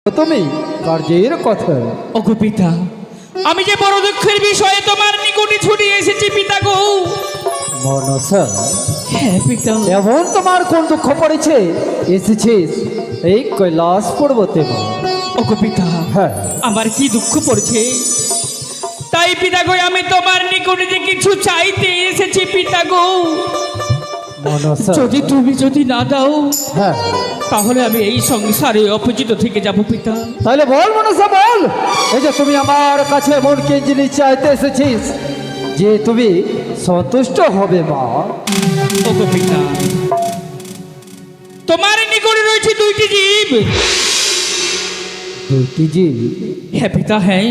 তুমি কার্যের কথা। ওগো পিতা, আমি যে বড় দুঃখের বিষয়ে তোমার নিকটে ছুটে এসেছি পিতা গো। মনসা, হ্যাঁ পিতা। এমন তোমার কোন দুঃখ পড়েছে এসেছিস এই কৈলাস পর্বতে? ওগো পিতা, হ্যাঁ, আমার কি দুঃখ পড়ছে, তাই পিতা গো আমি তোমার নিকটে যে কিছু চাইতে এসেছি পিতা গো। মনসা, যদি না দাও, হ্যাঁ, তাহলে আমি এই সংসারে অপরিচিত থেকে যাব পিতা। তাহলে বল মনসা বল, এই যে তুমি আমার কাছে এমন কি জিনিস চাইতে এসেছিস যে তুমি সন্তুষ্ট হবে মা? ওগো পিতা, তোমার নিকটে রয়েছে দুইটি জীব। দুইটি জীব? হ্যাঁ পিতা, হ্যাঁ।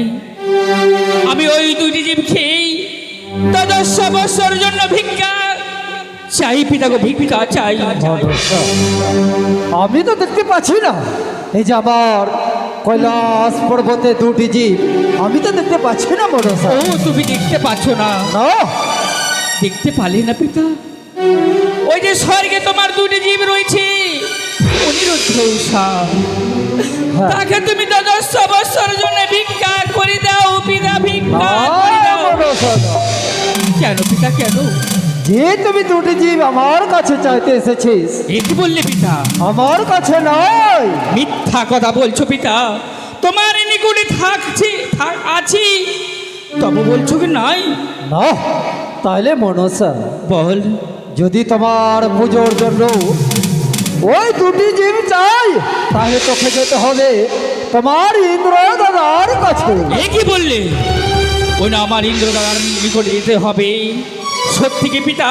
আমি ওই দুইটি জীব খেয়েই ১০ বছর জন্য ভিক্ষা চাই পিতা গো, ভিক্ষা চাই। মনসা, আমি তো দেখতে পাচ্ছি না এই যে আমার কৈলাস পর্বতে দুটি জীব, আমি তো দেখতে পাচ্ছি না মনসা। ও তুমি দেখতে পাচ্ছ না? না, দেখতে পারলে না পিতা? ওই যে স্বর্গে তোমার দুটি জীব রয়েছে, অনিরুদ্ধ উষা, হ্যাঁ। তাকে তুমি ১০ বছর জন্য ভিক্ষা করে দাও পিতা, ভিক্ষা করে না, দাও। মনসা, না। কেন পিতা, কেন? যে তুমি দুটি জীব আমার কাছে চাইতে এসেছিস, এ কি বললে পিতা? আমার কাছে নয়। মিথ্যা কথা বলছো পিতা। তোমার নিকটে আছি, তবে বলছো কি নাই? না, তাহলে মনসা, বল। যদি তোমার পুজোর জন্য ওই দুটি জীব চাই, তাহলে তোকে যেতে হবে তোমার ইন্দ্র দাদার কাছে। এ কি বললে? ওই না আমার ইন্দ্র দাদার নিকটে যেতে হবে? সত্যি কি পিতা?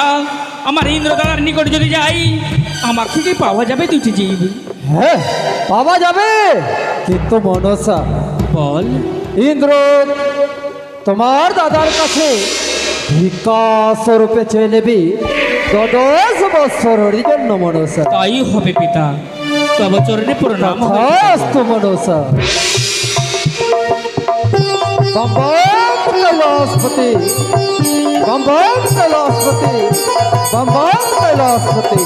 আমার ইন্দ্র দাদার নিকটে যদি যাই, আমার থেকে পাওয়া যাবে দুটি জীব? হ্যাঁ, পাওয়া যাবে, কিন্তু মনসা, বল। ইন্দ্র তোমার দাদার কাছে ভিক্ষা স্বরূপে চেয়ে নেবি ১০ বৎসরের জন্য মনসা। তাই হবে পিতা, তবে চরণে প্রণাম হবে। তথাস্তু মনসা। বম বম কৈলাসপতি, বম বম কৈলাসপতি, বম বম কৈলাসপতি।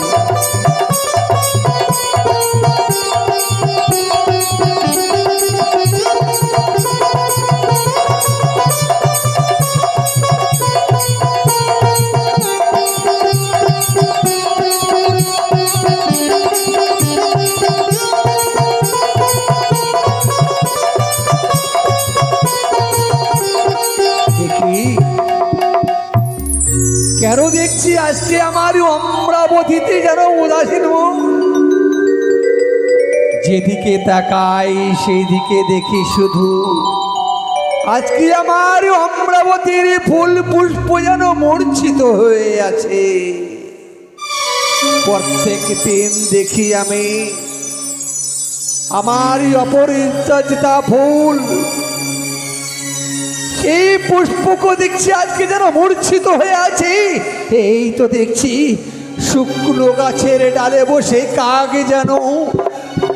কেন দেখছি আজকে আমার অমরাবতীতে যেন উদাসীন মন? যেদিকে তাকাই সেই দিকে দেখি শুধু আজকে আমার অমরাবতীর ফুল পুষ্প যেন মূর্ছিত হয়ে আছে। প্রত্যেক দিন দেখি আমি আমার অপরিচিতা ফুল, সেই পুষ্পকে দেখছি আজকে যেন মূর্ছিত হয়ে আছে। এই তো দেখছি শুকনো গাছের ডালে বসে কাক যেন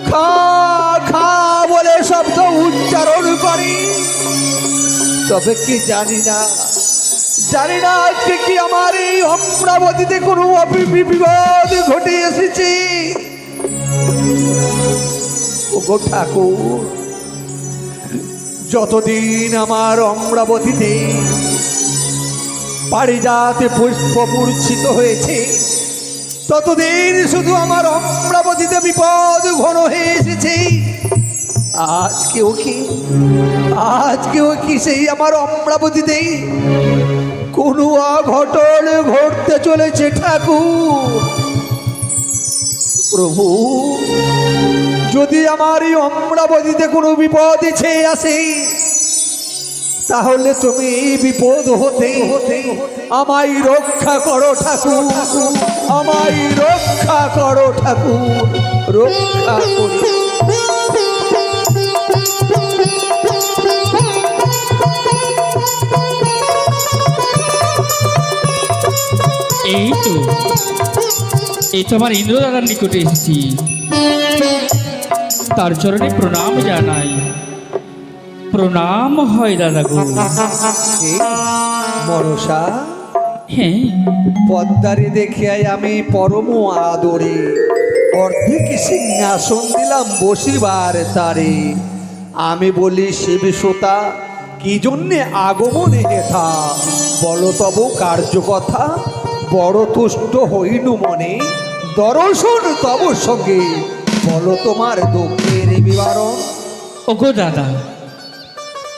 খা খা বলে শব্দ উচ্চারণ করে। তবে কি জানি না আজকে কি আমার এই অমরাবতীতে কোনো বিপদ ঘটে এসেছে। ওগো ঠাকুর, যতদিন আমার অমরাবতীতে পারিজাতে পুষ্প মূর্ছিত হয়েছে, ততদিন শুধু আমার অমরাবতীতে বিপদ ঘন হয়ে এসেছে। আজকেও কি সেই আমার অমরাবতীতে কোনো অঘটন ঘটতে চলেছে ঠাকুর? প্রভু, যদি আমার এই অমরাবতীতে কোনো বিপদ ছেয়ে আসে, তাহলে তুমি এই বিপদ হতে আমায় রক্ষা করো ঠাকুর, আমায় রক্ষা করো ঠাকুর, রক্ষা করো। এই তো আমার ইন্দ্র দাদার নিকটে এসেছি, তার চরণে প্রণাম জানাই। প্রণাম হয় দাদা গো। মনসা, হ্যাঁ, পদ্মারে দেখে আমি পরম আদরে অর্ধেক সিংহাসন দিলাম বসিবার তারে। আমি বলি শিবসুতা কি জন্যে আগমনে হেথা, বলো তব কার্যকথা, বড় তুষ্ট হইনু মনে, দর্শন তব সঙ্গে, বলো তোমার দুঃখের বিবরণ। ওগো দাদা,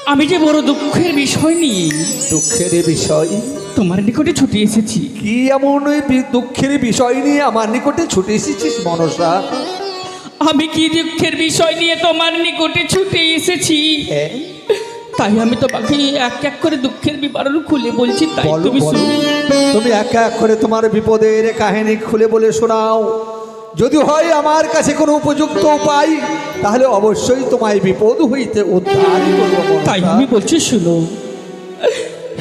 আমি যে বড় দুঃখের বিষয় নিয়ে দুঃখের বিষয়? তোমার নিকটে ছুটে এসেছি। কি এমন ওই দুঃখের বিষয় নিয়ে আমার নিকটে ছুটে এসেছিস মনসা? আমি কি দুঃখের বিষয় নিয়ে তোমার নিকটে ছুটে এসেছি, হ্যাঁ, তাই আমি তোমাকে এক এক করে দুঃখের বিবরণ খুলে বলছি, তাই বলো, তুমি বলো। শুনো। তুমি এক এক করে তোমার বিপদের কাহিনী খুলে বলে শোনাও। যদি হয় আমার কাছে কোনো উপযুক্ত উপায়, তাহলে অবশ্যই তোমায় বিপদ হইতে উদ্ধার করবো মনসা। তাই আমি বলছি শুনো।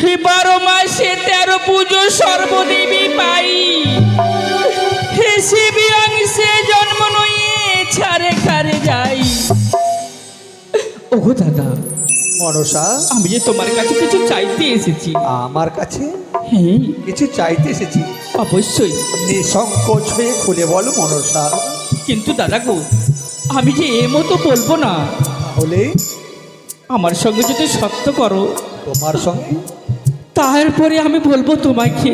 হে 12 মাসে 13 পুজো সর্বদেবী পাই, হে শিবী অংশে জন্ম নয়ে ছাড়ে খারে যাই। ওগো দাদা, মনসা, আমি যে তোমার কাছে কিছু চাইতে এসেছি। আমার কাছে হ্যাঁ, কিছু চাইতে এসেছি? অবশ্যই। নিঃসংকোচ হয়ে খুলে বলো মনসা। কিন্তু দাদা গো, আমি যে এ মতো বলবো না। তাহলে আমার সঙ্গে যদি সত্য করো, তোমার সঙ্গে তারপরে আমি বলবো তোমাকে।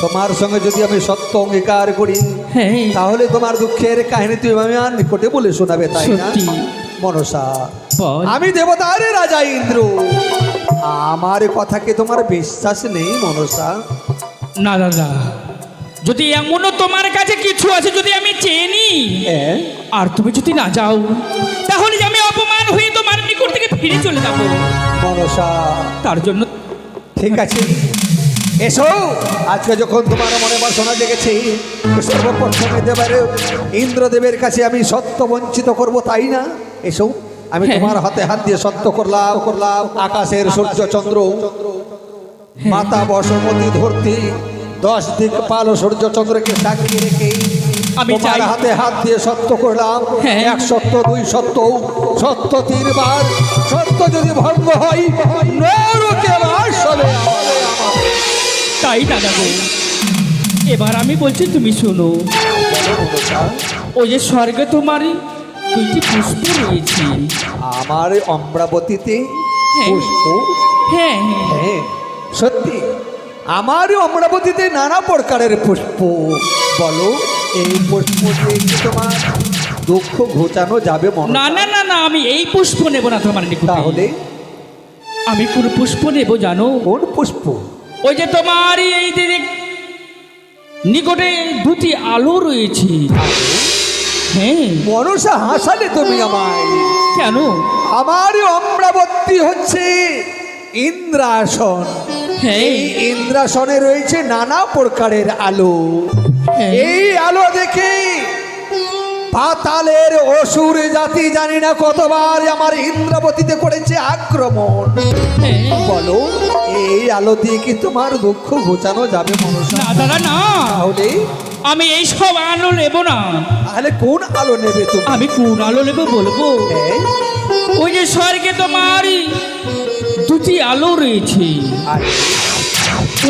তোমার সঙ্গে যদি আমি সত্য অঙ্গীকার করি, হ্যাঁ, তাহলে তোমার দুঃখের কাহিনী তুমি আমি আর নিকটে বলে শোনাবে, তাই না সত্যি। মনসা? বল। আমি দেবতার রাজা ইন্দ্র, আমার কথাকে তোমার বিশ্বাস নেই মনসা? না দাদা, যদি এমনও তোমার কাছে কিছু আছে যদি আমি চেয়ে নিই, হ্যাঁ, আর তুমি যদি না যাও, তাহলে যে আমি অপমান হয়ে তোমার নিকট থেকে ফিরে চলে যাবো। মনসা তার জন্য ঠিক আছে, এসো। আজকে যখন তোমার মনে বাসনা জেগেছে, সর্বপ্রথমে দেবার ইন্দ্রদেবের কাছে আমি সত্য বঞ্চিত করব, তাই না? এসো, আমি হ্যাঁ। তোমার হাতে হাত দিয়ে সত্য করলাম আকাশের সূর্য চন্দ্র, মাতা বসমতী ধরতি 10 দিক পাল সূর্য চন্দ্রকে সাক্ষী রেখে আমি তোমার চাই- হাতে হাত দিয়ে সত্য করলাম। হ্যাঁ। 1 সত্য 2 সত্য, সত্য 3 বার। সত্য যদি ভঙ্গ হয়, নরকে বাস হবে আমার। তাই দাদা গো, এবার আমি বলছি তুমি শোনো। ওই যে স্বর্গে তোমার 2টি পুষ্প রয়েছে। আমার অমরাবতীতে হ্যাঁ। পুষ্প? হ্যাঁ হ্যাঁ, হ্যাঁ, সত্যি আমার অমরাবতীতে নানা প্রকারের পুষ্প। বলো, এই পুষ্প দিয়ে কি তোমার দুঃখ ঘোচানো যাবে মনে? না না না না, আমি এই পুষ্প নেব না তোমার নিকটে। তাহলে আমি কোন পুষ্প নেব জানো? কোন পুষ্প? ওই যে তোমার এই দিকে নিকটে 2টি আলো রয়েছে। হ্যাঁ। মনসা, হাসালে তুমি আমায়। কেন? আমার অমরাবতী হচ্ছে ইন্দ্রাসন। হ্যাঁ। এই ইন্দ্রাসনে রয়েছে নানা প্রকারের আলো। হ্যাঁ। এই আলো দেখে পাতালের অসুর জাতি জানি না কতবার আমার ইন্দ্রাবতীতে করেছে আক্রমণ। হ্যাঁ। বলো, এই আলো দিয়ে কি তোমার দুঃখ ঘোচানো যাবে মনসা? না দাদা না, তাহলে আমি এই সব আলো নেব না। তাহলে কোন আলো নেবে তুমি? আমি কোন আলো নেব বলবো। হ্যাঁ, ওই যে স্বর্গে তোমার 2টি আলো রয়েছে। আর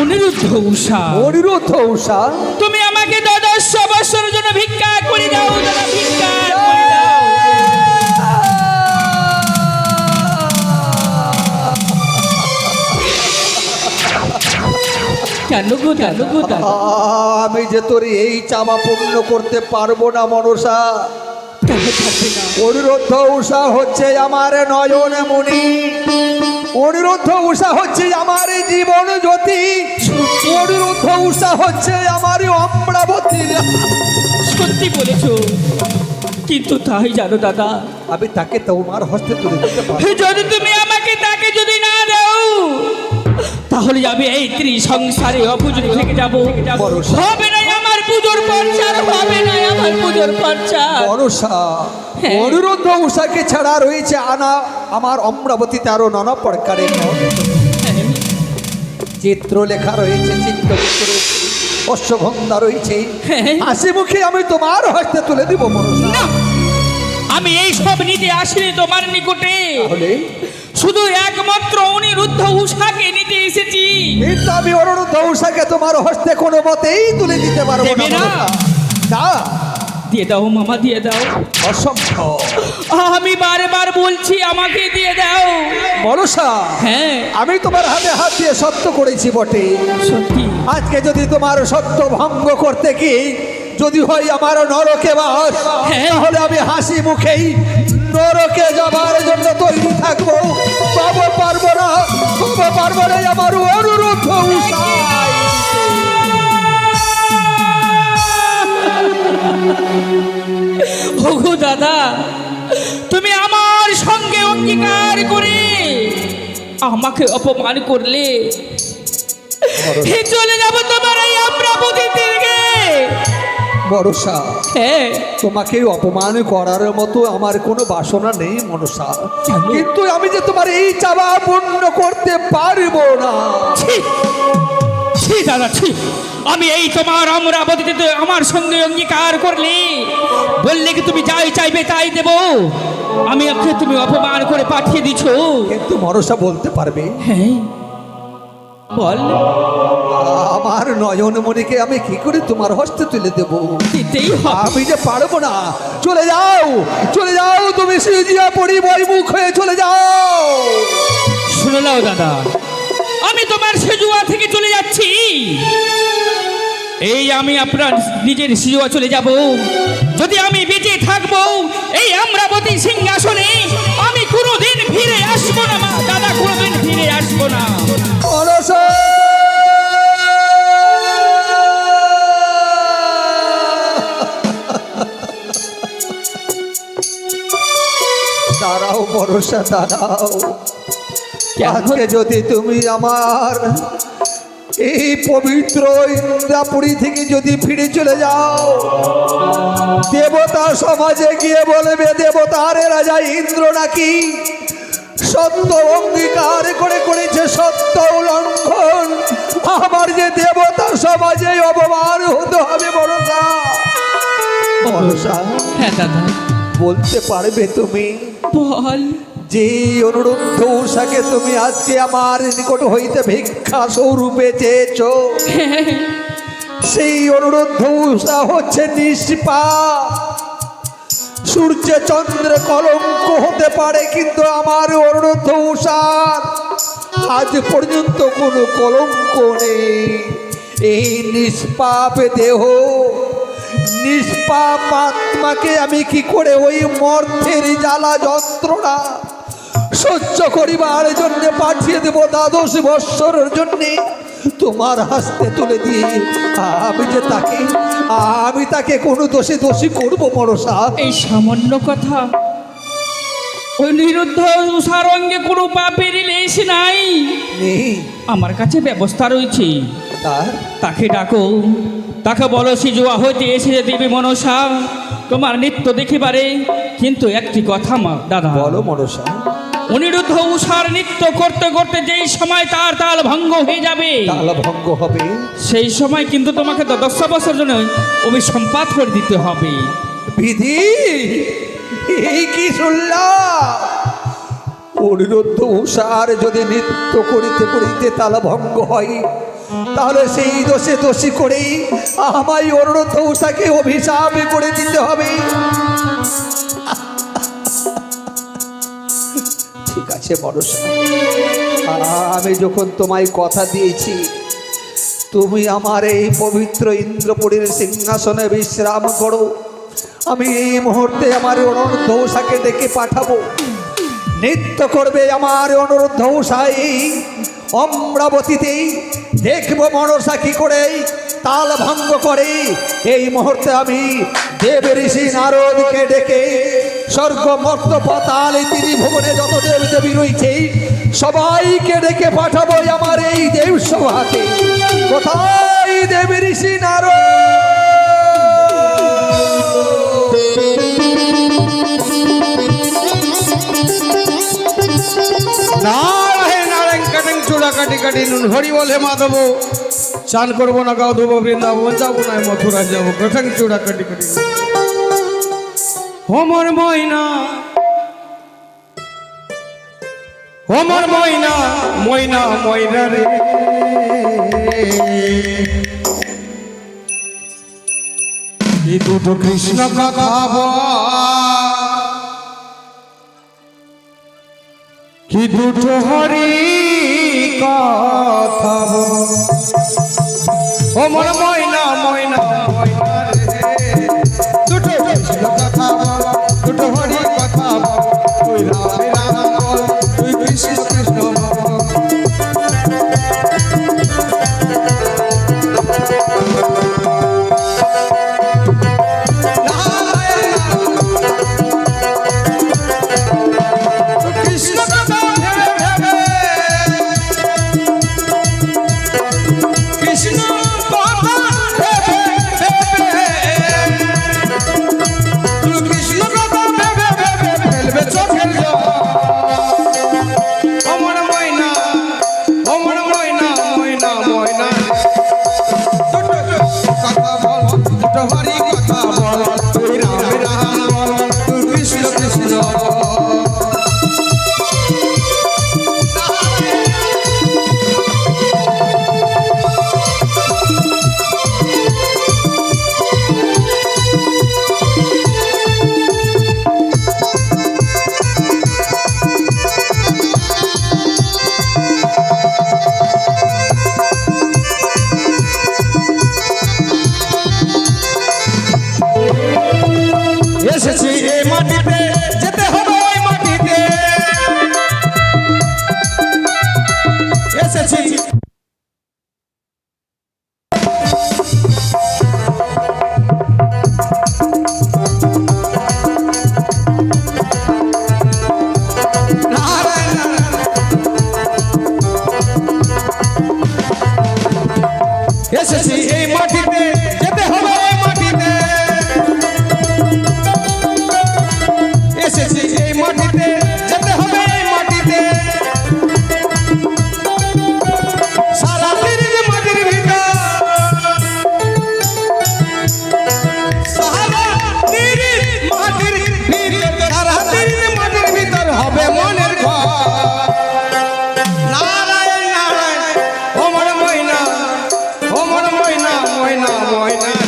অনিরুদ্ধ উষা। অনিরুদ্ধ উষা? তুমি আমাকে 10 বছরের জন্য ভিক্ষা করে দাও দাদা, ভিক্ষা করে দাও। কেন গো, কেন গো দাদা? আমি যে তোর এই চাওয়া পূর্ণ করতে পারবো না মনসা। কেন পারবে না? অনিরুদ্ধ উষা হচ্ছে আমার নয়ন মণি, অনিরুদ্ধ উষা হচ্ছে আমার জীবন জ্যোতি, অনিরুদ্ধ উষা হচ্ছে আমার অমরাবতী। সত্যি বলেছো, কিন্তু তাই জানো দাদা, আমি তাকে তোমার হস্তে তুলে দিতে পারবো। যদি তুমি আমাকে তাকে যদি না দাও, তাহলে আমি এই সংসারে অপুজো থেকে যাবো। ভরসা। হবে না আমার পুজোর প্রচার, হবে না আমার পুজোর প্রচার। ভরসা। হ্যাঁ। অনিরুদ্ধ উষাকে ছাড়া রয়েছে আমার অমরাবতীতে আরো নানা প্রকারের চিত্র লেখা রয়েছে, চিত্রগুপ্ত রয়েছে, অশ্বগন্ধা রয়েছে। হ্যাঁ। হাসি মুখে আমি তোমার হস্তে তুলে দিব মনসা। না, আমি এই সব নিতে আসিনি তোমার নিকটে, তাহলে শুধু একমাত্র অনিরুদ্ধ উষাকে নিতে এসেছি। কিন্তু আমি অনিরুদ্ধ উষাকে তোমার হস্তে কোনো মতেই তুলে দিতে পারবো দেবে না না? মনসা। না, দিয়ে দাও মামা, দিয়ে দাও। অসম্ভব। আমি বারবার বলছি আমাকে দিয়ে দাও। মনসা, হ্যাঁ আমি তোমার হাতে হাত দিয়ে সত্য করেছি বটে, সত্যি। আজকে যদি তোমার সত্য ভঙ্গ করতে কি যদি হয় আমার নরকে বাস, হ্যাঁ। তাহলে আমি হাসি মুখেই নরকে যাবার জন্য তৈরি থাকবো। বাবা পারবো না, বাবা পারবো না, আমার অনুরোধ উষাই। ওগো দাদা, তুমি আমার সঙ্গে অঙ্গীকার করে আমাকে অপমান করলে, চলে যাব তোমার এই আম্রাবতী তীরে। মনসা, হ্যাঁ তোমাকে অপমান করার মতো আমার কোনো বাসনা নেই মনসা, কেন? কিন্তু আমি যে তোমার এই চাওয়া পূর্ণ করতে পারবো না। ছি ছি দাদা, ছি। আমি এই তোমার অমরাবতীতে আমার সঙ্গে অঙ্গীকার করলে, বললে কি তুমি যাই চাইবে তাই দেব? আমি ওকে তুমি অপমান করে পাঠিয়ে দিছ। কিন্তু মনসা বলতে পারবে, হ্যাঁ বল। আমার নয়নমণিকে আমি কি করে তোমার হস্তে তুলে দেব? দিতেই হবে। আমি যে পারবো না। চলে যাও, চলে যাও, তুমি সিজিয়া পড়ি বই মুখ হয়ে চলে যাও। শুনে নাও দাদা, আমি তোমার সেজুয়া থেকে চলে যাচ্ছি। এই আমি আপনার নিজের সেজুয়া চলে যাব। যদি আমি বেঁচে থাকবো এই অমরাবতী সিংহাসনে, আমি কোনোদিন ফিরে আসবো না মা দাদা, কোনোদিন ফিরে আসবো না। মনসা, দাঁড়াও মনসা, দাঁড়াও। আজকে যদি তুমি আমার এই পবিত্র ইন্দ্রাপুরী থেকে যদি ফিরে চলে যাও, দেবতা সমাজে গিয়ে বলবে দেবতার রাজা ইন্দ্র নাকি সত্য অঙ্গীকার করে করেছে সত্য লঙ্ঘন। আমার যে দেবতা সমাজে অপমান হতে হবে মনসা। মনসা, হ্যাঁ দাদা বলতে পারবে তুমি বল। যে অনুরুদ্ধ উষাকে তুমি আজকে আমার নিকট হইতে ভিক্ষা স্বরূপে চেয়েছ, সেই অনুরুদ্ধ উষা হচ্ছে নিষ্পাপ। সূর্য চন্দ্র কলঙ্ক হতে পারে, কিন্তু আমার অনুরুদ্ধ উষার আজ পর্যন্ত কোনো কলঙ্ক নেই। এই নিষ্পাপ দেহ, নিষ্পাপ আত্মাকে আমি কি করে ওই মর্তের জ্বালা যন্ত্রণা সহ্য করিবার জন্য পাঠিয়ে দেব 12 বৎসরের জন্য তোমার হাসতে তুলে দিয়ে? আমি তাকে কোনো দোষী করবো মনসা? এই সামান্য কথা, ওই নিরুদ্ধ উষার অঙ্গে কোনো পাপের লেশ নাই। নেই? আমার কাছে ব্যবস্থা রয়েছে। তাকে ডাকো, তাকে বলো সিজুয়া হইতে এসে দেবী মনসা তোমার নৃত্য দেখিবারে। কিন্তু একটি কথা মা দাদা, বলো মনসা। অনিরুদ্ধ উষার নৃত্য করতে করতে যেই সময় তার তাল ভঙ্গ হয়ে যাবে, তাল ভঙ্গ হবে, সেই সময় কিন্তু তোমাকে 10 বছর জন্য অভিসম্পাত করে দিতে হবে। বিধি এই কি শুনলাম? অনিরুদ্ধ উষার যদি নৃত্য করিতে করিতে তাল ভঙ্গ হয়, তাহলে সেই দোষী করেই আমায় অনিরুদ্ধ উষাকে অভিশাপ করে দিতে হবে। ঠিক আছে মনসা, আমি যখন তোমায় কথা দিয়েছি তুমি আমার এই পবিত্র ইন্দ্রপুরীর সিংহাসনে বিশ্রাম করো, আমি এই মুহূর্তে আমার অনুরুদ্ধ উষাকে ডেকে পাঠাবো। নৃত্য করবে আমার অনুরুদ্ধ উষা এই অমরাবতীতেই। দেখবো মনসা কি করে তাল ভঙ্গ করে। এই মুহূর্তে আমি দেব ঋষি নারদকে ডেকে স্বর্গ মর্ত পাতাল এই ত্রিভুবনে যত দেব দেবী রয়েছে সবাইকে ডেকে পাঠাবো আমার এই দেব সভাতে। কোথায় দেব ঋষি নারদ? নারায়ণ নারায়ণ কাটেন চূড়া কাটি কাটি নুন হরি বলে মাধব। চান করবো না গাও ধোবো বৃন্দাবন যাবো না মথুরা যাবো কাটেন চূড়া কাটি কাটি। হোমর ময়না হোমর ময়না ময়না ময়না রে দুটো কৃষ্ণ কথা বল, কি দুটো হরি কথা বল। ও মোর ময়না ময়না ময়না রে, দুটো কৃষ্ণ কথা বল, দুটো হরি কথা বল। তুই রাম রাম বল, তুই কৃষ্ণ কৃষ্ণ বল। কৃষ্ণ কথা ভেবে ভেবে, কৃষ্ণ কথা ভেবে ভেবে, তুই কৃষ্ণ কথা ভেবে ভেবে ফেলবে চোখের জল। অমর ময়না ময়না ময়না, দুটো কথা বল, দুটো হরি কথা বল। তুই রাম রাম বল, তুই কৃষ্ণ কৃষ্ণ বল। এসেছি এই মাটিতে, যেতে হবে ওই মাটিতে। এসেছি নারায়ণ নারায়ণ। এসেছি এই মাটিতে, যেতে হবে ওই মাটিতে। এসেছি এই মাটিতে, যেতে হবে এই মাটিতে। সারা দিন মাটির ভিতর, সারা দিন মাটির ভিতর, সারা দিন মাটির ভিতর হবে মনের ঘর। নারায়ণ নারায়ণ। অমর ময়না ময়না ময়না রে,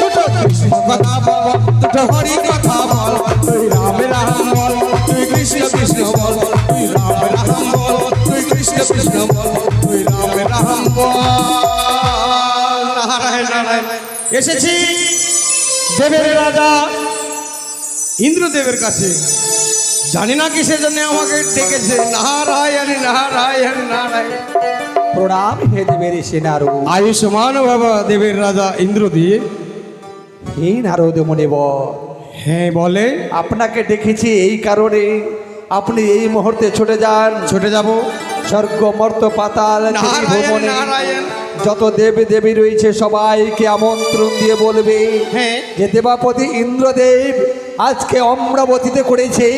দুটো কৃষ্ণ কথা বল, দুটো হরি কথা বল। তুই রাম রাম বল, তুই কৃষ্ণ কৃষ্ণ বল। তুই রাম রাম বল, তুই কৃষ্ণ কৃষ্ণ বল। তুই রাম রাম বল। নারায়ণ নারায়ণ। এসেছি দেবের রাজা ইন্দ্রদেবের কাছে। জানি না কিসের জন্য আমাকে ডেকেছে। নারায়ণ নারায়ণ নারায়ণ। প্রণাম হে দেবের সেনারু। আয়ুষ্মান বাবা দেবের রাজা ইন্দ্রদেব। হে নারদ মুনিবর, হ্যাঁ বলে। আপনাকে ডেকেছি এই কারণে, আপনি এই মুহূর্তে ছুটে যান। ছুটে যাব। স্বর্গ মর্ত পাতাল নারায়ণ ভুবনে নারায়ণ। যত দেবী দেবী রয়েছে সবাইকে আমন্ত্রণ দিয়ে বলবে হ্যাঁ। যে দেবাপতি ইন্দ্রদেব আজকে অমরাবতীতে করেছে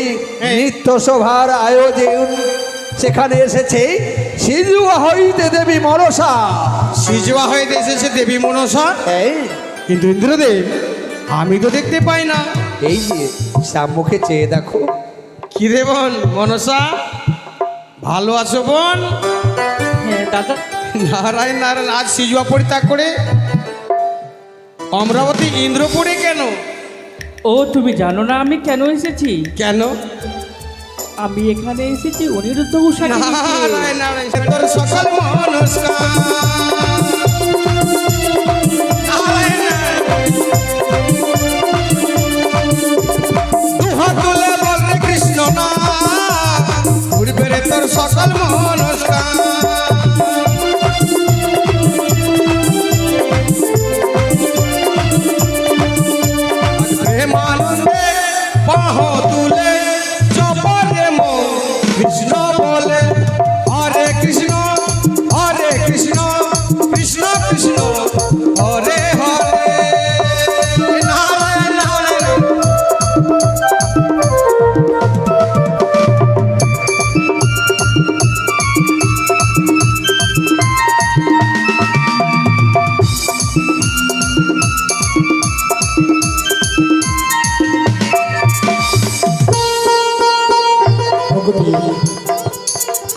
হ্যাঁ। নিত্য সভার আয়োজন। সেখানে এসেছে সিজুয়া হইতে দেবী মনসা। সিজুয়া হয়ে এসেছে দেবী মনসা। এই কিন্তু ইন্দ্রদেব আমি তো দেখতে পাই না। এই যে সাম্মুখে চেয়ে দেখো। কি রে বোন মনসা, ভালো আছো বোন? হ্যাঁ দাদা। নারায়ণ নারায়ণ। আজ সিজুয়া পরিত্যাগ করে অমরাবতী ইন্দ্রপুরে কেন? ও তুমি জানো না আমি কেন এসেছি? কেন? আমি এখানে এসেছি অনিরুদ্ধ উষাকে নিতে। নারায়ণ নারায়ণ। তোর সকল মনস্কার। নারায়ণ নারায়ণ। দুহাত তুলে বল রে কৃষ্ণ না, ঘুরবে রে তোর সকল মনস্কার। প্রেমানন্দে বাহ তুলে জপরে মন কৃষ্ণ বলে। হরে কৃষ্ণ কৃষ্ণ কৃষ্ণ হরে হরে। নারায়ণ নারায়ণ।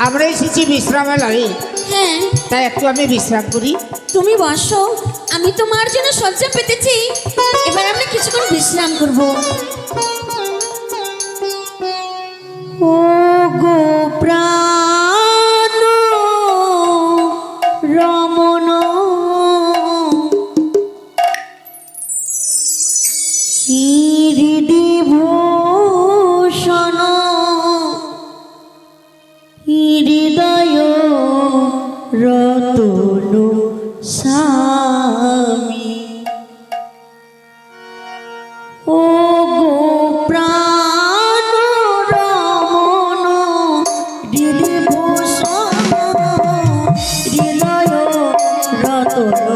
আমরা এসেছি বিশ্রামালয়ে, হ্যাঁ তাই একটু আমি বিশ্রাম করি। তুমি বসো, আমি তোমার জন্য শয্যা পেতেছি, এবার আমরা কিছুক্ষণ বিশ্রাম করব। ও গো প্রাণ রমণ, হৃদি ভূষণ হৃদয় রতন স্বামী, ও গো প্রাণ রমণ হৃদি ভূষণ হৃদয় রতন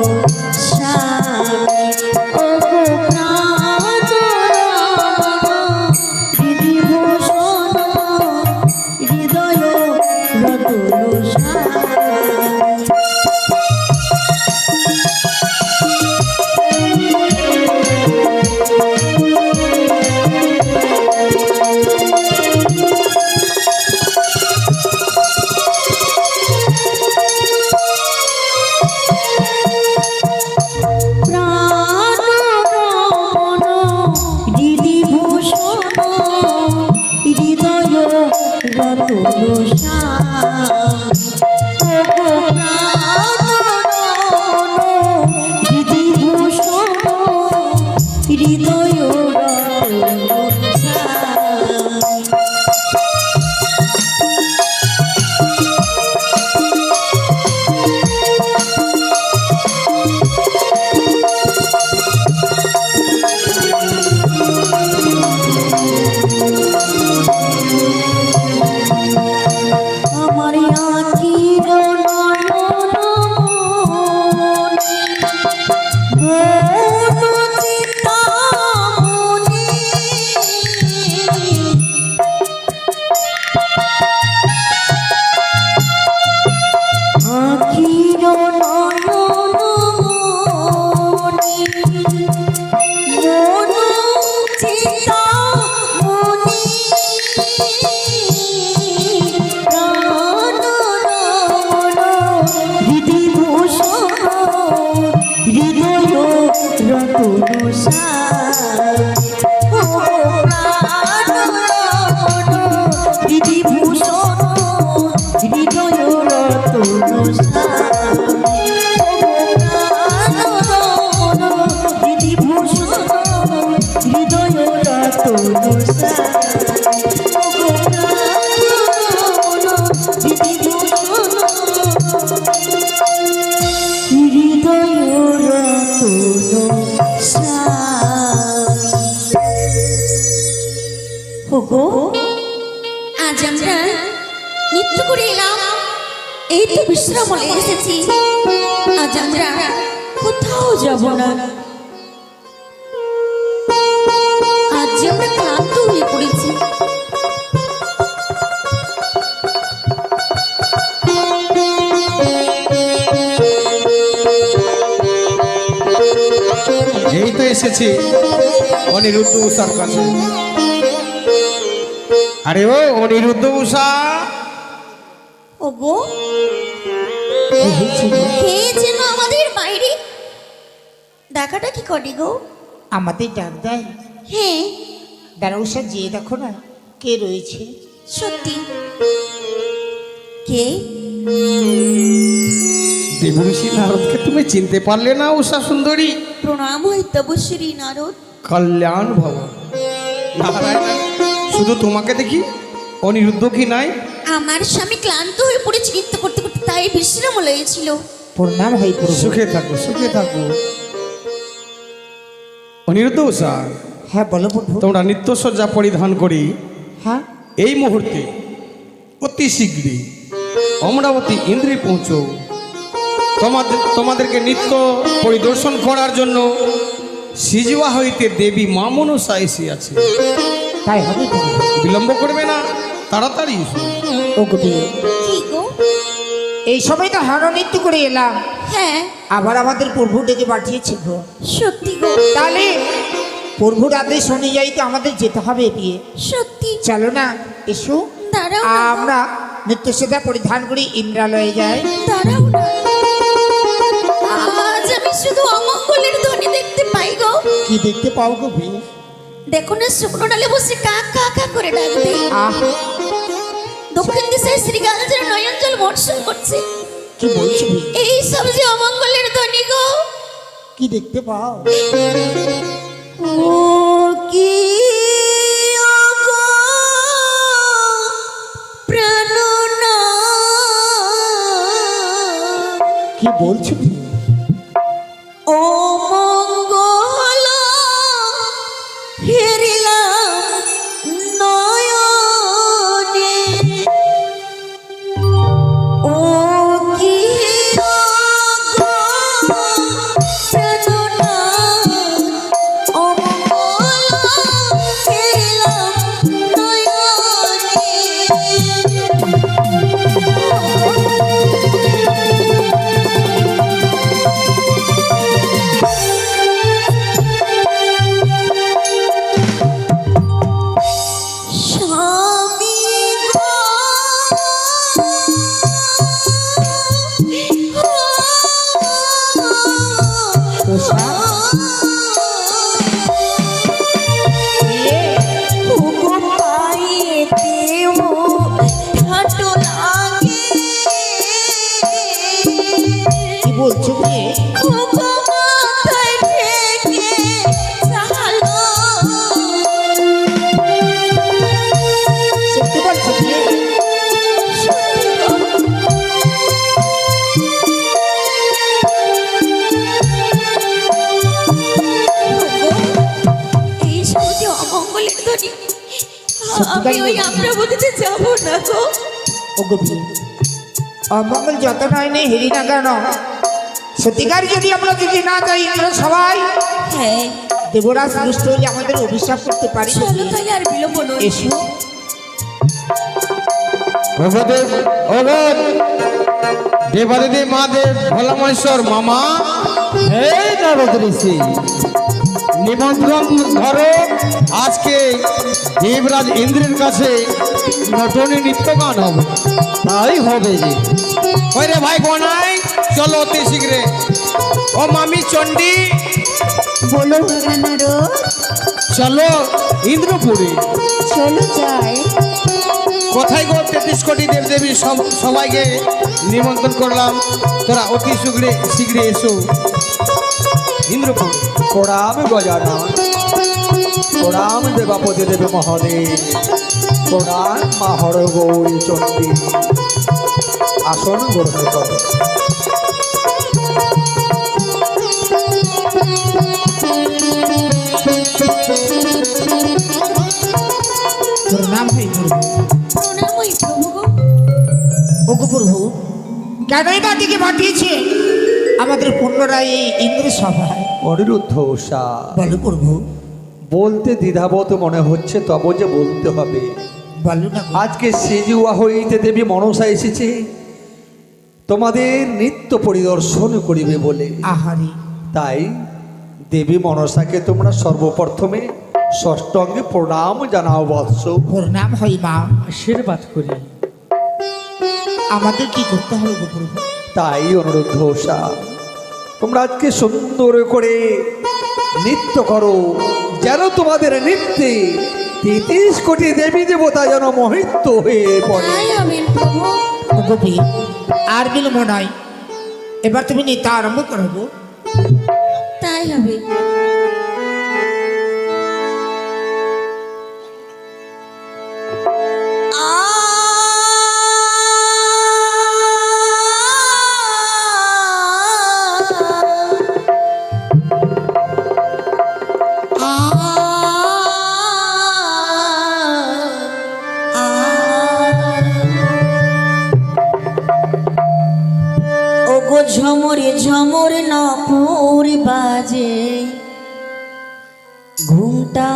স্বামী, ও গো প্রাণ রমণ হৃদি ভূষণ হৃদয় রতন স্বামী। হৃদয় আমার আঁখির নয়ন মন চিন্তামণি, আঁখির নয়ন মন চিন্তামণি, প্রাণ রমণ হৃদি ভূষণ হৃদয় রতন স্বামী, ও প্রাণ রমণ হৃদি ভূষণ হৃদয় রতন স্বামী, ও প্রাণ রমণ হৃদি ভূষণ হৃদয় রতন স্বামী, ও প্রাণ রমণ হৃদি ভূষণ হৃদয় রতন স্বামী। ওগো, আজ আমরা নৃত্য করে এলাম, এই তো বিশ্রামলে এসেছি, আজ আমরা কোথাও যাব না। আজ যে আমরা ক্লান্ত হয়ে পড়েছি। এই তো এসেছি অনিরুদ্ধ উষার কাছে। আরে ও অনিরুদ্ধ উষা, ওগো, কে যেন আমাদের বাইরে ডাকাটা কি করে গো? আমাদের ডাক দেয়। হ্যাঁ, দাঁড়াউসা যেয়ে দেখো না কে রয়েছে। সত্যি কে? দেবঋষি নারদকে তুমি চিনতে পারলে না উষা সুন্দরী? প্রণাম হয় তবু শ্রী নারদ। কল্যাণ ভব। নারায়ণ, শুধু তোমাকে দেখি, অনিরুদ্ধ কি নাই? আমার স্বামী ক্লান্ত হয়ে পড়ে চিন্তা করতে করতে তাই বিশ্রাম লয়েছিল। প্রণাম হয়ে প্রভু। সুখে থাকো, সুখে থাকো। অনিরুদ্ধ উষা, হ্যাঁ বলো প্রভু। তোমরা নিত্যসজ্জা পরিধান করি হ্যাঁ, এই মুহূর্তে অতি শীঘ্রই অমরাবতী ইন্দ্রে পৌঁছো। তোমাদেরকে নিত্য পরিদর্শন করার জন্য সিজুয়া হইতে দেবী মা মনসা এসে আছে। তাই হবে প্রভু। বিলম্ব করবে না, তাড়াতাড়ি এসো। ও গুটি, কি গো? এই সময় তো হারণ নৃত্য করে এলাম, হ্যাঁ আবার আমাদের প্রভু ডেকে পাঠিয়েছে গো। সত্যি গো, তাহলে প্রভুর আদেশ অনুযায়ী তো আমাদের যেতে হবে বিয়ে। সত্যি। চলো না, এসো দাঁড়াও না গো। আমরা নিত্যসজ্জা পরিধান করি ইন্দ্রালয়ে যাই। দাঁড়াও না, আজ আমি শুধু আমার কি দেখতে পাও গো বি? দেখো না শুকনো ডালে বসে কা কা কা করে ডাকতে। আহ, দক্ষিণ দিশে শ্রীগাল যেন নয়ন জল বর্ষণ করছে। কি বলছো বি? এই সব যে অমঙ্গলের ধ্বনি গো। কি দেখতে পাও? ও কি ওগো প্রাণনাথ, কি বলছো বি? ও মঙ্গল হেরিলাম নয়নে। ও কি ওগো প্রাণনাথ, ও মঙ্গল হেরিলাম নয়নে। স্বামী গো, ওগো পায়েতে ও ঠাটো লাগে। কি বলছো বি? ওগো মাথায় ঠেকে চালো। সত্যি বলছো বি? এই সবজি অমঙ্গলের ধ্বনি, সত্যিকারই আমি ওই বলছি। আম্রাবতীতে যাব না গো। ও গো বি, অমঙ্গল যত নয় নেই হেরি না কেন, সত্যিকার যদি আমরা যদি না যাই আমরা সবাই হ্যাঁ দেবরাজ দুষ্ট হলে আমাদের অভিশাপ করতে পারি। চলো তাহলে আর বিলম্ব নয়। এসো। ভগদেব ভগত দেবাদেবী মহাদেব ভোলামহেশ্বর মামা এই নারদ ঋষি, নিমন্ত্রণ ধরো। আজকে দেবরাজ ইন্দ্রের কাছে নটনী নৃত্য গান হবে। তাই হবে যে। ওই রে ভাই কোনাই, চলো অতি শীঘ্রে। ও মামি চণ্ডী, বলো ভগনারো, চলো ইন্দ্রপুরী। চলো যাই। কোথায় গো 33 কোটি দেবদেবী সবাইকে নিমন্ত্রণ করলাম, তোরা অতি শীঘ্রে শীঘ্রে এসো ইন্দ্রপুর। প্রণাম গজানন, প্রণাম দেবাপতি দেব মহাদেব, প্রণাম মা হর গৌরী চণ্ডী। আসন গ্রহণ করো। তোর নাম হই প্রভু। প্রণাম ওই প্রভু গো। ও গো প্রভু, কেনই বা দিকে পাঠিয়েছে আমাদের পুনরায় এই ইন্দ্র সভায়? অনিরুদ্ধ উষা, বলো প্রভু, বলতে দ্বিধাবোধ মনে হচ্ছে, তবে যে বলতে হবে। বলো না গো। আজকে সেজুয়া হইতে দেবী মনসা এসেছে তোমাদের নৃত্য পরিদর্শন করিবে বলে। আহারি, তাই দেবী মনসাকে তোমরা সর্বপ্রথমে ষষ্ঠ অঙ্গে প্রণাম জানাও বৎস। ওর নাম হয় মা। আশীর্বাদ করি। আমাদের কি করতে হবে গো প্রভু? তাই অনুরুদ্ধ উষা, তোমরা আজকে সুন্দর করে নৃত্য করো, যেন তোমাদের নৃত্যে 33 কোটি দেবী দেবতা যেন মোহিত হয়ে পড়ে। তাই হবে প্রভু। ও গো বি, আর বিলম্ব নয়, এবার তুমি নৃত্য আরম্ভ করো গো। তাই হবে। ওগো ঝমরে ঝমর নপুর বাজে, ঘুমটা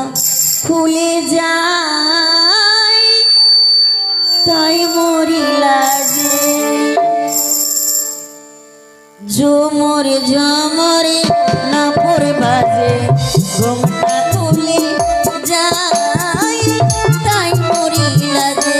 খুলে যায়, তাই মরি লাগে। ঝমরে ঝমরে নপুর বাজে, ঘুমটা খুলে যায়, তাই মরি লাগে।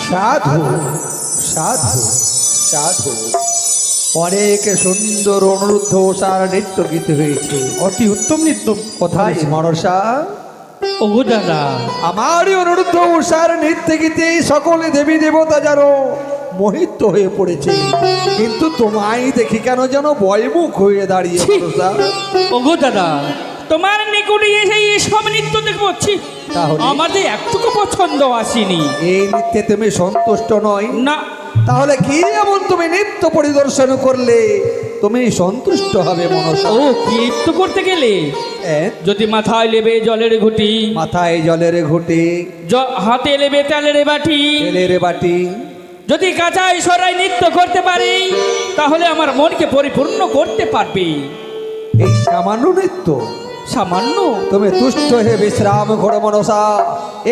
সাধু সাধু সাধু অনেক সুন্দর অনুরুদ্ধ ওষার নৃত্য গীত হয়েছে। অতি উত্তম নৃত্য কোথায় মনসা? ওগো দাদা, আমারই অনুরুদ্ধ উষার নৃত্য গীতে সকলে দেবী দেবতা যেন মোহিত হয়ে পড়েছে, কিন্তু তোমায় দেখি কেন যেন বয়মুখ হয়ে দাঁড়িয়ে মনসা। ওগো দাদা, তোমার নিকটে এসে এসব নৃত্য দেখছি, তাহলে? আমাদের একটুকু পছন্দ আসেনি। এই নৃত্যে তুমি সন্তুষ্ট নয়? না, তাহলে কি এমন তুমি নৃত্য পরিদর্শন করলে তুমি সন্তুষ্ট হবে মনসা? ও কি নৃত্য করতে গেলে যদি মাথায় নেবে জলের ঘুটি, মাথায় জলের ঘুটে, হাতে নেবে তেলের বাটি, তেলের বাটি, যদি কাঁচাই সরাই নৃত্য করতে পারি তাহলে আমার মনকে পরিপূর্ণ করতে পারবে। এই সামান্য নৃত্য? সামান্য? তুমি তুষ্ট হয়ে বিশ্রাম করো মনসা।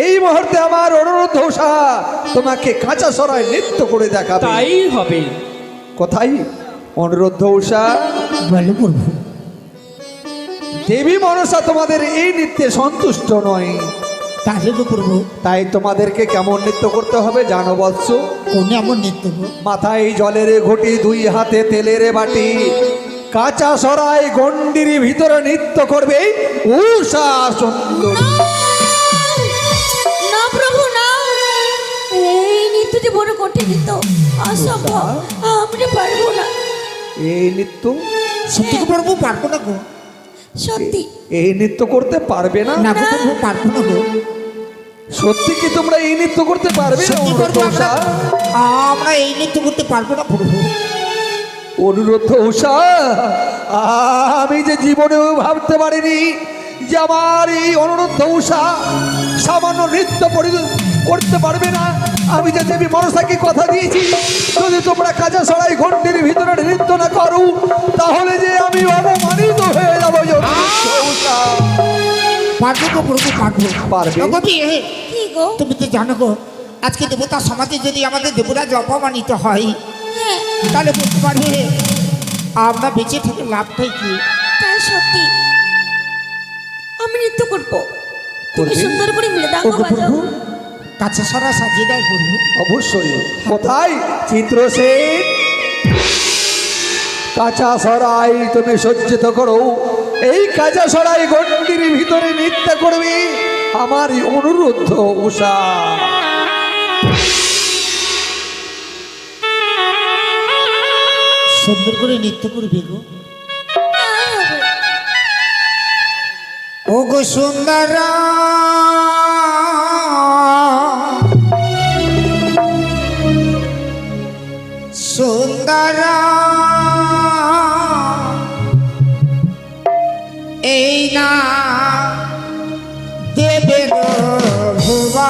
এই মুহূর্তে আমার অনুরোধ উষা তোমাকে কাঁচা সরায় নৃত্য করে দেখাবে। তাই হবে। কোথায় অনুরোধ উষা? বলো প্রভু। দেবী মনসা তোমাদের এই নৃত্যে সন্তুষ্ট নয়, তাহলে গো প্রভু তাই তোমাদেরকে কেমন নৃত্য করতে হবে জানো বৎস? কোন এমন নৃত্য গো? মাথায় জলের ঘটি, দুই হাতে তেলের বাটি, কাঁচা সরাই গন্ডির ভিতরে নৃত্য করবে উষা সুন্দর। না প্রভু না, এই নৃত্য যে বড় কঠিন নৃত্য, অসম্ভব, আমরা পারবো না। এই নৃত্য? সত্যি গো প্রভু পারবো না গো। সত্যি এই নৃত্য করতে পারবে না? না গো প্রভু পারবো না গো। সত্যি কি তোমরা এই নৃত্য করতে পারবে না? সত্যি অনুরোধ প্রভু উষা, আমরা এই নৃত্য করতে পারবো না প্রভু। অনুরোধ উষা, আমি যে জীবনেও ভাবতে পারিনি যে আমার এই অনুরোধ উষা সামান্য নৃত্য করতে পারবে না। আমি যে দেবী মনসাকে কথা দিয়েছি যদি তোমরা কাঁচা সরাই ঘন্টির ভিতরে নৃত্য না করো তাহলে যে আমি অপমানিত হয়ে যাবো। উষা পারবো গো প্রভু পারবো। পারবে? গো বিয়ে, কি গো? তুমি তো জানো গো আজকে দেবতা সমাজে যদি আমাদের দেবরাজ অপমানিত হয় হ্যাঁ, তাহলে বলতে পারবে আমরা বেঁচে থেকে লাভটাই কি? তাই সত্যি আমি নৃত্য করবো। তুমি করবে? সুন্দর করে মৃদাঙ্গ ওগো বাজাও। প্রভু কাছে সরা সাজিয়ে দেয় প্রভু। অবশ্যই। কোথায় চিত্রসেন? কাঁচা সরাই তুমি সজ্জিত করো, এই কাঁচা সরাই গন্ডির ভিতরে নৃত্য করবে আমার অনুরোধ উষা। সুন্দর করে নৃত্য করবে গো। তাই হবে। ও গো সুন্দর সুন্দর এই না দেবের ভুবা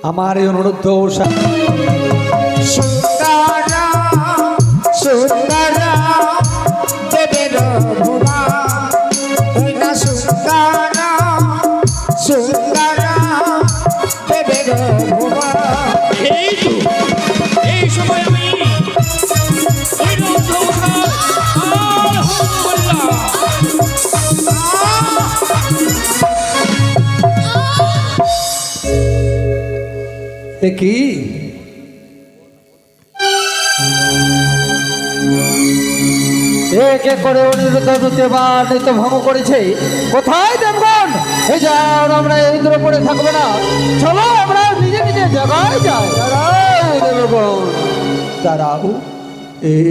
আমার অনুরোধ উষা। সুন্দর সুন্দর দেবের ভুবা ওই না সুন্দর সুন্দর দেবের ভুবা। এই তো এই সময় আমি অনুরোধ উষা আহ্বান করলাম। এ কি? এক এক করে অনিরুদ্ধ দুতিবার নৃত্য ভঙ্গ করেছে। কোথায় দেবগণ? এই যাও, আমরা ইন্দ্রপুরে থাকবে না, চলো আমরা নিজে নিজে জায়গায় যাই। দাঁড়াও দেবগণ, দাঁড়াও,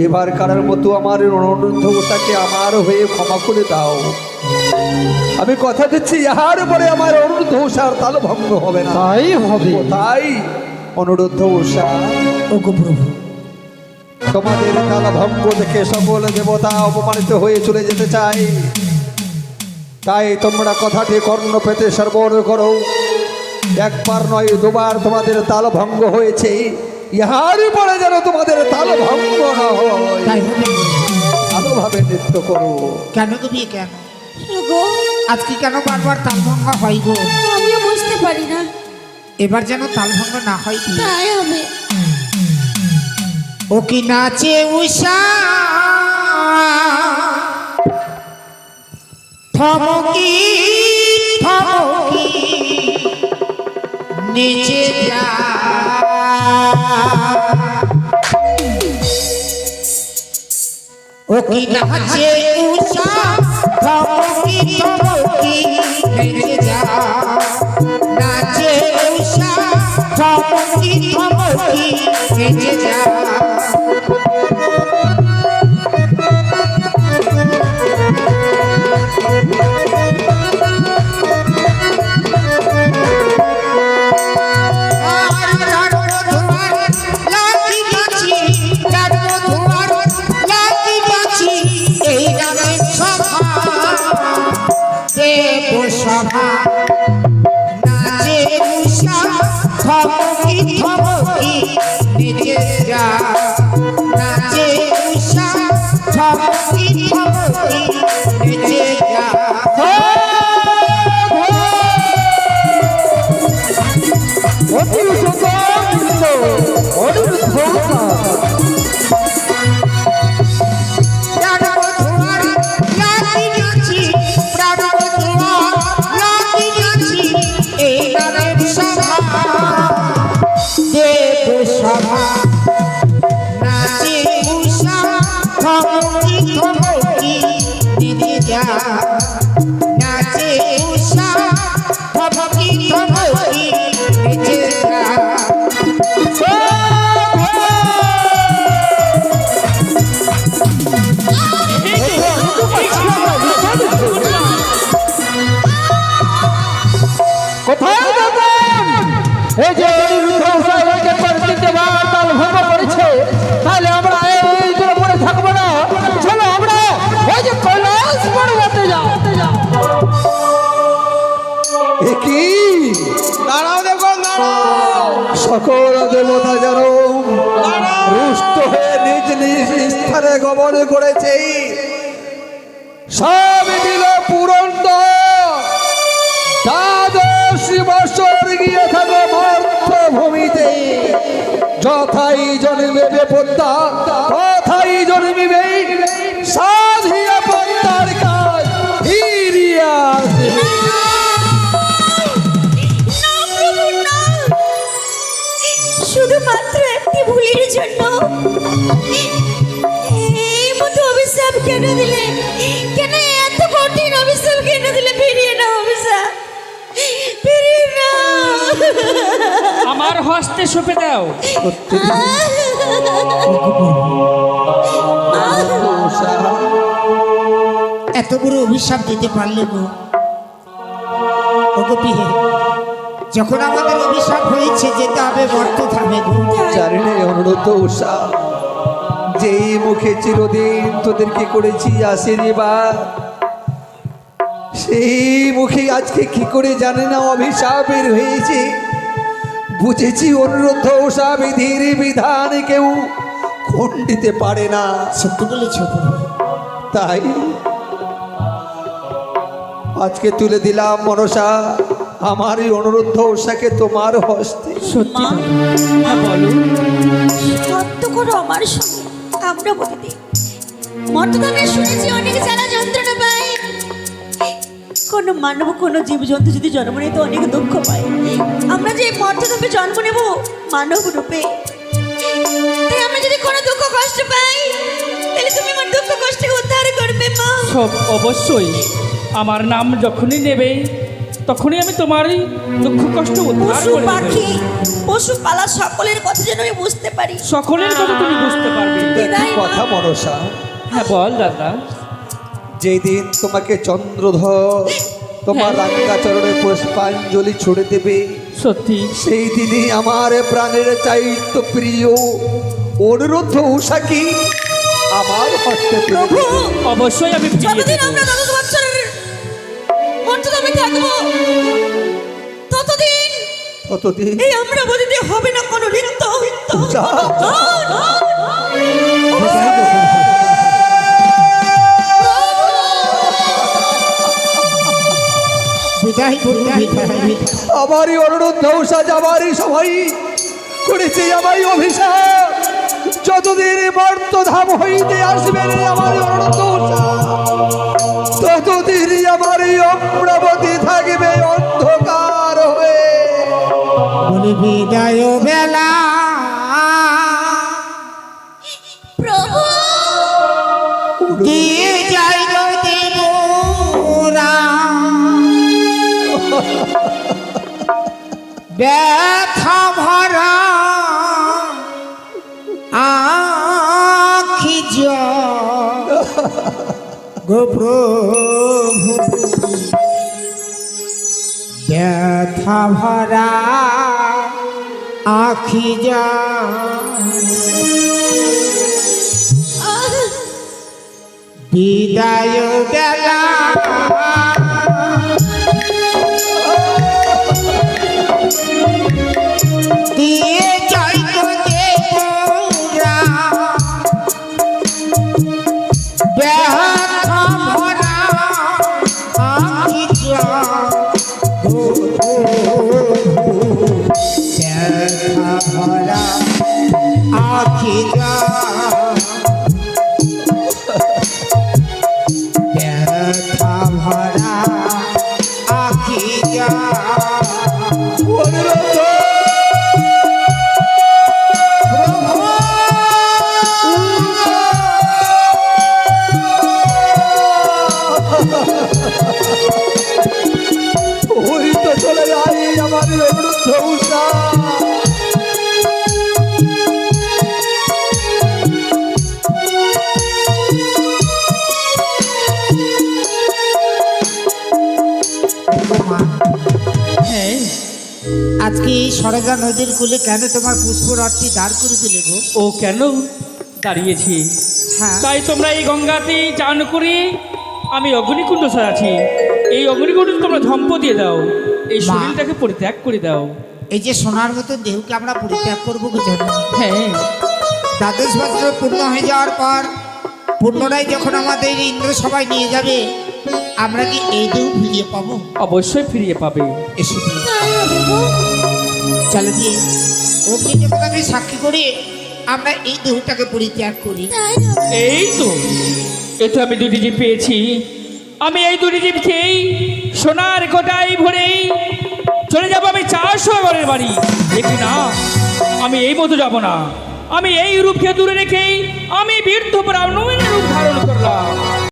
এবার কারার মতো আমার অনুরোধ উষাকে আমার হয়ে ক্ষমা করে দাও। আমি কথা দিচ্ছি ইহার পরে আমার অনুরোধ উষার তাল ভঙ্গ হবে না। তাই হবে। তাই অনুরোধ উষা, ওগো প্রভু তোমাদের তাল ভঙ্গ দেখে সকল দেবতা অপমানিত হয়ে চলে যেতে চাই, তাই তোমরা কথাটি কর্ণ পেতে শ্রবণ করো। একবার নয় দুবার তোমাদের তাল ভঙ্গ হয়েছে, ইহার পরে যেন তোমাদের তাল ভঙ্গ না হয়। তাই হবে গো। ভালোভাবে নৃত্য করো। কেন গো বিয়ে কেন? গো, আজকে কেন বারবার তালভঙ্গ হয় গো? আমিও বুঝতে পারি না। এবার যেন তালভঙ্গ না হয় কি? তাই হবে। ও কি নাচে উষা থমকি থমকি নিচে যা ও কি নাচে উষা থমকি থমকি নিচে যা নাচে উষা থমকি থমকি নিচে যা থমকি থমকি নিচে যা নাচে উষা থমকি থমকি নিচে যা অতি সুন্দর অনিরুদ্ধ উষা নাচে উষা থমকি থমকি নিচে যা কোথায় যাবেন? এই যে অনিরুদ্ধ উষা একে পরিস্থিতি তাল ভঙ্গ করেছে, তাহলে আমরা এই করে পড়ে থাকবো না। চলো আমরা ওই যে কৈলাস পর্বতে যাও। এ কি দাঁড়াও দেখো, দাঁড়াও, সকল দেবতা যেন রুষ্ট হয়ে নিজ নিজ স্থানে গমন করেছে। সব দিল পুরন্ত দ্বাদশ বছর গিয়ে থাকে মর্তভূমিতে। যথাই জন্মিবে পদ্মা তথাই জন্মিবে সাধিয়া পদ্মার কাজ ফিরিয়া আসবে। শুধুমাত্র একটি ভুলের জন্য এই মতো অভিশাপ কেন দিলে? কেন এত কঠিন অভিশাপ কেন দিলে? ফিরিয়ে নাও অভিশাপ, ফিরিয়ে নাও। আমার হস্তে সঁপে দাও। এত বড় অভিশাপ দিতে পারলে গো ওগোপি, যখন আমাদের অভিশাপ হয়েছে যেতে হবে মর্তধামে গো। জানি না অনুরোধ উষা, যেই মুখে চিরদিন তোদেরকে করেছি আশীর্বাদ, সেই মুখে আজকে কি করে জানে না অভিশাপের হয়েছে। বুঝেছি অনুরোধ উষা বিধির বিধান কেউ খণ্ডিতে পারে না। সত্যি বলেছ তাই আজকে তুলে দিলাম মনসা আমার এই অনুরোধ উষাকে তোমার হস্তে। সত্যি হ্যাঁ বলো। সত্য করো আমার সঙ্গে। আমরা বলি মর্তধামে শুনেছি অনেক জ্বালা যন্ত্রণা পায়। কোনো মানব কোনো জীবজন্তু যদি জন্ম নেয় তো অনেক দুঃখ পায়। আমরা যে মর্তধামে জন্ম নেব মানব রূপে, তাই আমরা যদি কোনো দুঃখ কষ্ট পাই তাহলে তুমি আমার দুঃখ কষ্টকে উদ্ধার করবে মা। সব অবশ্যই আমার নাম যখনই নেবে তখনই আমি তোমারই দুঃখ কষ্ট উদ্ধার পশু করে দেব। পাখি পশু পালা সকলের কথা যেন আমি বুঝতে পারি। সকলের কথা তুমি বুঝতে পারবে। একটি কথা মনসা, হ্যাঁ বল দাদা। যেদিন তোমাকে চন্দ্রধর তোমার রাঙ্গা চরণে পুষ্পাঞ্জলি ছুড়ে দেবে, সত্যি সেই দিনই আমার প্রাণের চাইত প্রিয় অনুরোধ উষাকে আমার হস্তে তুলে প্রভু দেবে। অবশ্যই আমি ফিরিয়ে যতদিন দেব। আমরা দ্বাদশ বৎসরের মর্তধামে থাকবো ততদিন ততদিন এই আমরা বলিতে হবে না কোনো নৃত্য। উষা, বিদায় করুন, বিদায়। আমারই অনুরোধ উষা যাবারই সবাই করেছে আমারই অভিশাপ। যতদিন মর্তধাম হইতে আসবে আমার অনুরোধ উষা কতদিন আমার এই অমরাবতী থাকবে অন্ধকার হয়ে। বলি বিদায় বেলা প্রভু দিয়ে যাই গো দেবরা ব্যথা ভরা আখি গো প্রভু ব্যথা ভরা আখি যা বিদায় বেলা দিয়ে যাই গো দেবরা ব্যথা ভরা আখি যা গো প্রভু ব্যথা ভরা আখি যা ব্যথা ভরা আখি যা ওই তো চলে যাই আমার বৃদ্ধ উষা। হ্যাঁ, আজকে এই সরজা নদীর কূলে কেন তোমার পুষ্পরথটি দাঁড় করে দিলে গো? ও কেন দাঁড়িয়েছি? হ্যাঁ তাই তোমরা এই গঙ্গাতে চান করে আমি অগ্নিকুণ্ড সাজাচ্ছি। এই অগ্নিকুণ্ড তোমরা ধম্প দিয়ে দাও, এই মা। শরীরটাকে পরিত্যাগ করে দাও। এই যে সোনার মতো দেহকে আমরা পরিত্যাগ করবো গো জননী। হ্যাঁ, দ্বাদশ বছর পূর্ণ হয়ে যাওয়ার পর পুনরায় যখন আমাদের ইন্দ্র সবাই নিয়ে যাবে, আমরা কি এই দেহ ফিরিয়ে পাবো? অবশ্যই ফিরিয়ে পাবে। এসে দিয়ে তাই হবে গো। চলে দিয়ে অগ্নি দেবতাকে সাক্ষী করে আমরা এই দেহটাকে পরিত্যাগ করি। তাই হবে। এই তো আমি দুটি জীব পেয়েছি। আমি এই দুটি জীবকেই সোনার কোটায় ভরেই চলে যাবো আমি 400 ঘরের বাড়ি। দেখি না, আমি এই মতো যাব না। আমি এই রূপকে দূরে রেখেই আমি বীর্য ব্রাহ্মণের রূপ ধারণ করলাম।